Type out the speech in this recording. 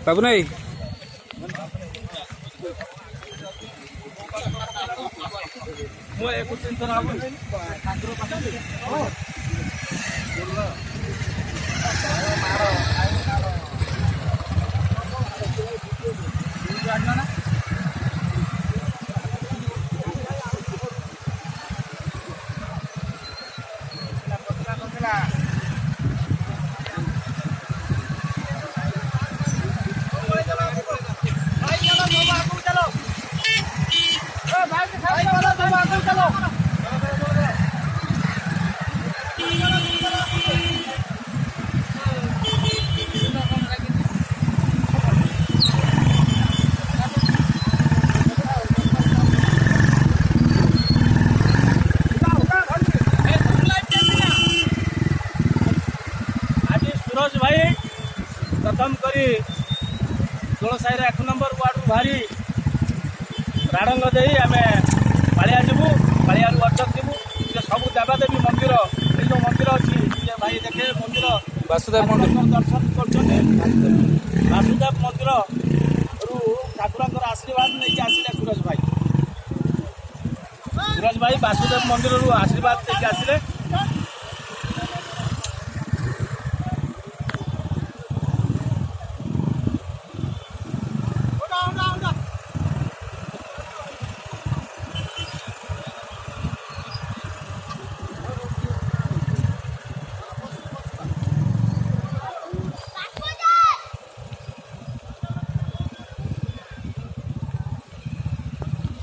बाबू नहीं सूरज भाई प्रथम करी 16 1 नंबर वार्ड बाहरी राडंग दे आम पालिया जीवु पालिया वर्चक जीवु से सब देवादेवी मंदिर ये जो मंदिर अच्छी भाई देखे मंदिर वासुदेव मंदिर दर्शन कर वासुदेव मंदिर रु ठाकुर आशीर्वाद नहीं आसिले सूरज भाई वासुदेव मंदिर रु आशीर्वाद नहीं आसिले